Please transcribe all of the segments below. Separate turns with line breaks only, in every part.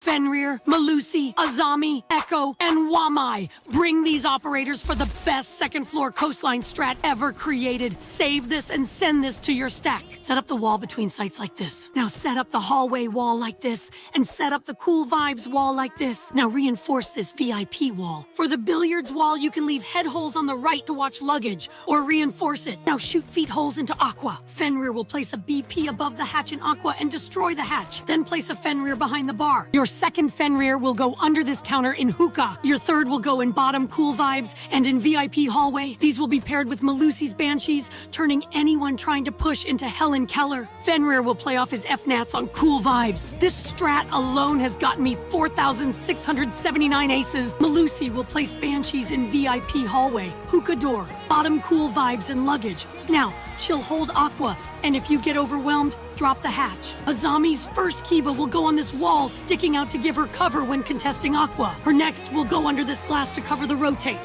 Fenrir, Malusi, Azami, Echo, and Wamai. Bring these operators for the best second-floor coastline strat ever created. Save this and send this to your stack. Set up the wall between sites like this. Now set up the hallway wall like this, and set up the cool vibes wall like this. Now reinforce this VIP wall. For the billiards wall, you can leave head holes on the right to watch luggage, or reinforce it. Now shoot feet holes into Aqua. Fenrir will place a BP above the hatch in Aqua and destroy the hatch. Then place a Fenrir behind the bar. Your second Fenrir will go under this counter in Hookah. Your third will go in bottom Cool Vibes and in VIP hallway. These will be paired with Malusi's Banshees, turning anyone trying to push into Helen Keller. Fenrir will play off his F-Nats on Cool Vibes. This strat alone has gotten me 4,679 aces. Malusi will place Banshees in VIP hallway, Hookah door, bottom Cool Vibes and luggage. Now, she'll hold Aqua, and if you get overwhelmed, drop the hatch. Azami's first Kiba will go on this wall, sticking out to give her cover when contesting Aqua. Her next will go under this glass to cover the rotate.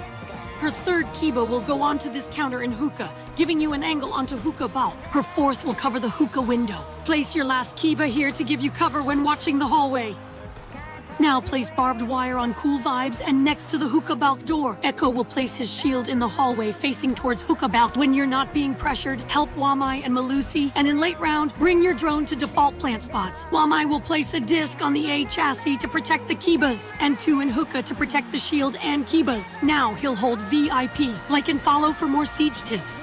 Her third Kiba will go onto this counter in Hookah, giving you an angle onto Hookah Ball. Her fourth will cover the Hookah window. Place your last Kiba here to give you cover when watching the hallway. Now place barbed wire on Cool Vibes and next to the Hookah Balk door. Echo will place his shield in the hallway facing towards Hookah Balk. When you're not being pressured, help Wamai and Malusi. And in late round, bring your drone to default plant spots. Wamai will place a disc on the A chassis to protect the Kibas, and 2 in Hookah to protect the shield and Kibas. Now he'll hold VIP. Like and follow for more siege tips.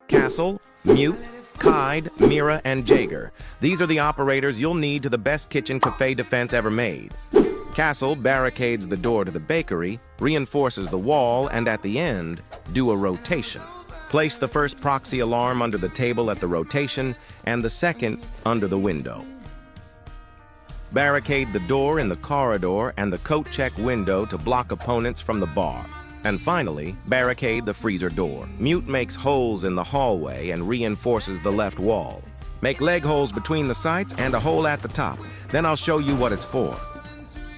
Castle, Mute, Kide, Mira, and Jaeger. These are the operators you'll need to the best kitchen cafe defense ever made. Castle barricades the door to the bakery, reinforces the wall, and at the end, do a rotation. Place the first proxy alarm under the table at the rotation, and the second under the window. Barricade the door in the corridor and the coat check window to block opponents from the bar. And finally, barricade the freezer door. Mute makes holes in the hallway and reinforces the left wall. Make leg holes between the sites and a hole at the top. Then I'll show you what it's for.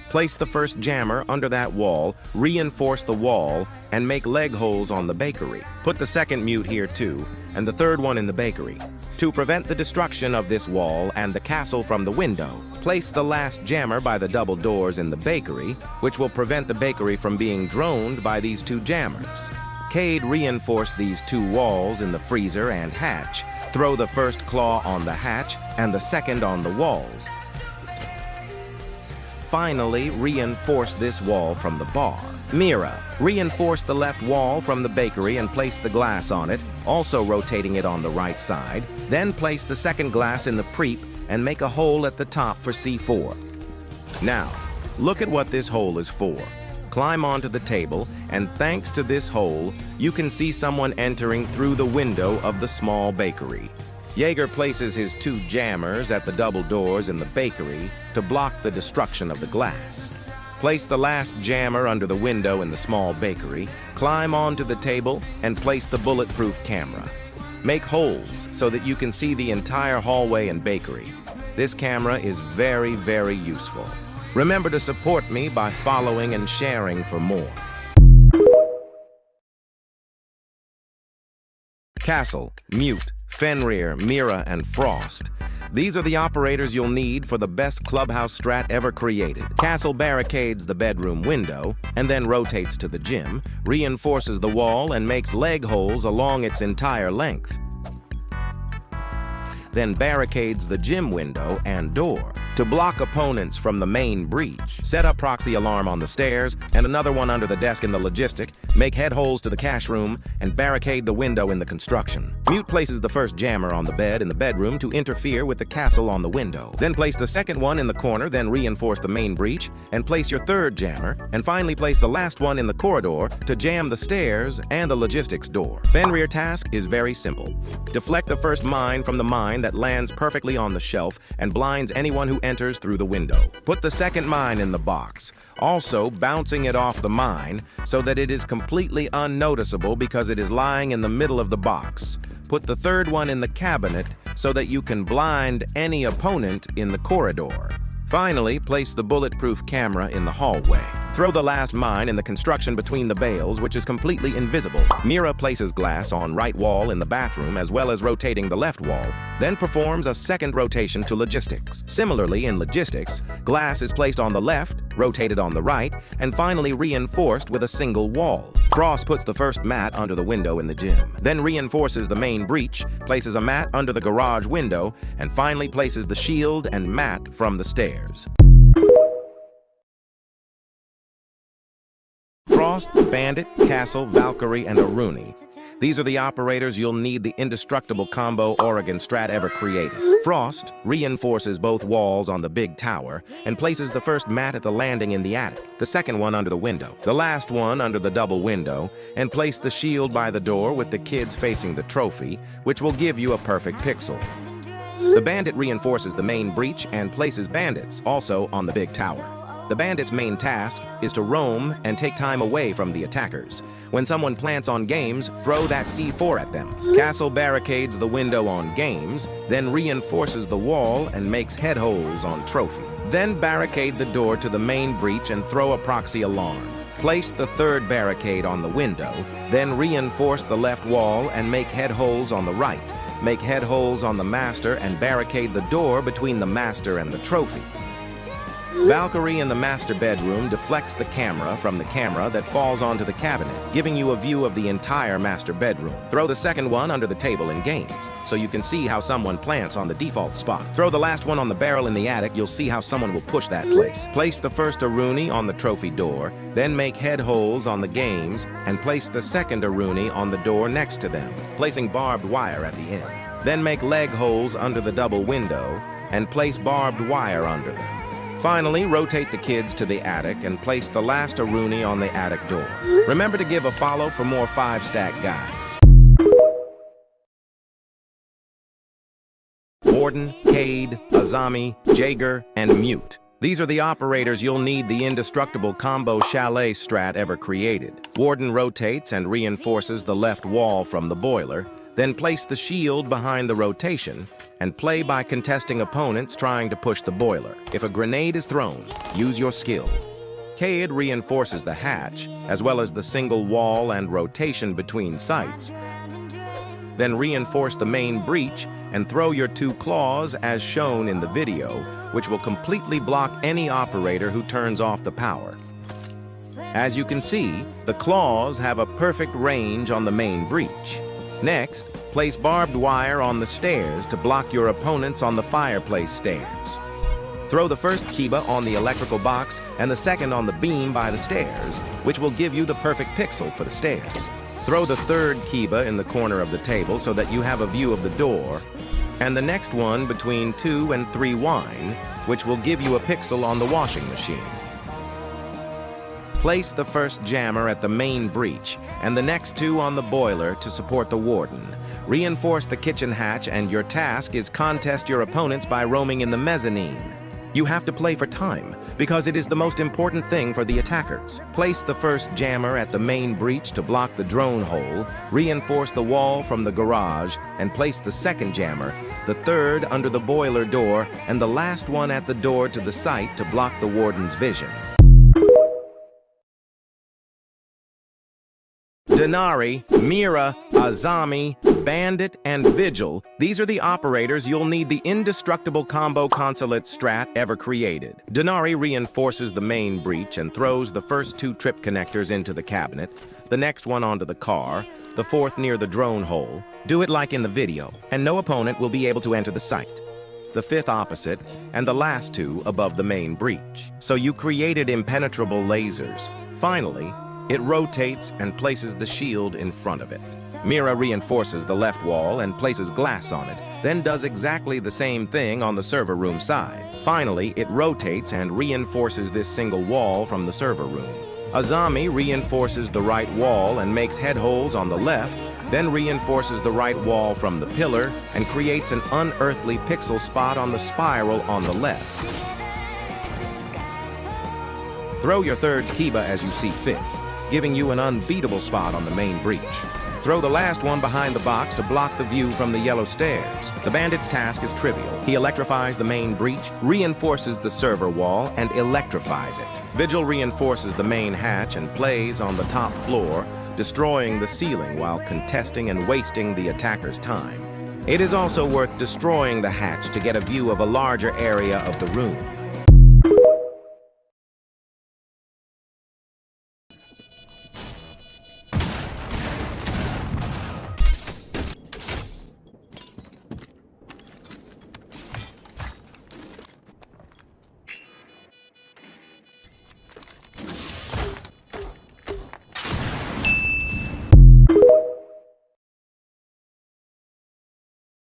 Place the first jammer under that wall, reinforce the wall, and make leg holes on the bakery. Put the second mute here too, and the third one in the bakery. To prevent the destruction of this wall and the castle from the window, place the last jammer by the double doors in the bakery, which will prevent the bakery from being droned by these 2 jammers. Cade reinforce these 2 walls in the freezer and hatch. Throw the first claw on the hatch and the second on the walls. Finally, reinforce this wall from the bar. Mira, reinforce the left wall from the bakery and place the glass on it, also rotating it on the right side. Then place the second glass in the preep and make a hole at the top for C4. Now, look at what this hole is for. Climb onto the table, and thanks to this hole, you can see someone entering through the window of the small bakery. Jaeger places his 2 jammers at the double doors in the bakery to block the destruction of the glass. Place the last jammer under the window in the small bakery, climb onto the table, and place the bulletproof camera. Make holes so that you can see the entire hallway and bakery. This camera is very, very useful. Remember to support me by following and sharing for more. Castle, Mute, Fenrir, Mira, and Frost. These are the operators you'll need for the best clubhouse strat ever created. Castle barricades the bedroom window, and then rotates to the gym, reinforces the wall, and makes leg holes along its entire length. Then barricades the gym window and door. To block opponents from the main breach, set up proxy alarm on the stairs and another one under the desk in the logistic, make head holes to the cash room, and barricade the window in the construction. Mute places the first jammer on the bed in the bedroom to interfere with the castle on the window. Then place the second one in the corner, then reinforce the main breach, and place your third jammer, and finally place the last one in the corridor to jam the stairs and the logistics door. Fenrir's task is very simple. Deflect the first mine from the mine that lands perfectly on the shelf and blinds anyone who enters through the window. Put the second mine in the box, also bouncing it off the mine so that it is completely unnoticeable because it is lying in the middle of the box. Put the third one in the cabinet so that you can blind any opponent in the corridor. Finally, place the bulletproof camera in the hallway. Throw the last mine in the construction between the bales, which is completely invisible. Mira places glass on right wall in the bathroom as well as rotating the left wall, then performs a second rotation to logistics. Similarly, in logistics, glass is placed on the left, rotated on the right, and finally reinforced with a single wall. Frost puts the first mat under the window in the gym, then reinforces the main breach, places a mat under the garage window, and finally places the shield and mat from the stairs. Frost, Bandit, Castle, Valkyrie, and Aruni. These are the operators you'll need the indestructible combo Oregon strat ever created. Frost reinforces both walls on the big tower and places the first mat at the landing in the attic, the second one under the window, the last one under the double window, and place the shield by the door with the kids facing the trophy, which will give you a perfect pixel. The Bandit reinforces the main breach and places bandits also on the big tower. The bandit's main task is to roam and take time away from the attackers. When someone plants on games, throw that C4 at them. Castle barricades the window on games, then reinforces the wall and makes head holes on trophy. Then barricade the door to the main breach and throw a proxy alarm. Place the third barricade on the window, then reinforce the left wall and make head holes on the right. Make head holes on the master and barricade the door between the master and the trophy. Valkyrie in the master bedroom deflects the camera from the camera that falls onto the cabinet, giving you a view of the entire master bedroom. Throw the second one under the table in games, so you can see how someone plants on the default spot. Throw the last one on the barrel in the attic, you'll see how someone will push that place. Place the first Aruni on the trophy door, then make head holes on the games, and place the second Aruni on the door next to them, placing barbed wire at the end. Then make leg holes under the double window, and place barbed wire under them. Finally, rotate the kids to the attic and place the last Aruni on the attic door. Remember to give a follow for more 5-stack guides. Warden, Cade, Azami, Jaeger, and Mute. These are the operators you'll need the indestructible combo chalet strat ever created. Warden rotates and reinforces the left wall from the boiler, then place the shield behind the rotation, and play by contesting opponents trying to push the boiler. If a grenade is thrown, use your skill. Cade reinforces the hatch, as well as the single wall and rotation between sites. Then reinforce the main breach and throw your 2 claws as shown in the video, which will completely block any operator who turns off the power. As you can see, the claws have a perfect range on the main breach. Next, place barbed wire on the stairs to block your opponents on the fireplace stairs. Throw the first Kiba on the electrical box and the second on the beam by the stairs, which will give you the perfect pixel for the stairs. Throw the third Kiba in the corner of the table so that you have a view of the door, and the next one between 2 and 3 wine, which will give you a pixel on the washing machine. Place the first jammer at the main breach and the next 2 on the boiler to support the warden. Reinforce the kitchen hatch, and your task is contest your opponents by roaming in the mezzanine. You have to play for time, because it is the most important thing for the attackers. Place the first jammer at the main breach to block the drone hole, reinforce the wall from the garage, and place the second jammer, the third under the boiler door, and the last one at the door to the site to block the warden's vision. Denari, Mira, Azami, Bandit, and Vigil, these are the operators you'll need the indestructible combo consulate strat ever created. Denari reinforces the main breach and throws the first 2 trip connectors into the cabinet, the next one onto the car, the fourth near the drone hole. Do it like in the video, and no opponent will be able to enter the site. the fifth opposite, and the last two above the main breach. So you created impenetrable lasers. Finally, it rotates and places the shield in front of it. Mira reinforces the left wall and places glass on it, then does exactly the same thing on the server room side. Finally, it rotates and reinforces this single wall from the server room. Azami reinforces the right wall and makes head holes on the left, then reinforces the right wall from the pillar and creates an unearthly pixel spot on the spiral on the left. Throw your third Kiba as you see fit, giving you an unbeatable spot on the main breach. Throw the last one behind the box to block the view from the yellow stairs. The bandit's task is trivial. He electrifies the main breach, reinforces the server wall, and electrifies it. Vigil reinforces the main hatch and plays on the top floor, destroying the ceiling while contesting and wasting the attacker's time. It is also worth destroying the hatch to get a view of a larger area of the room.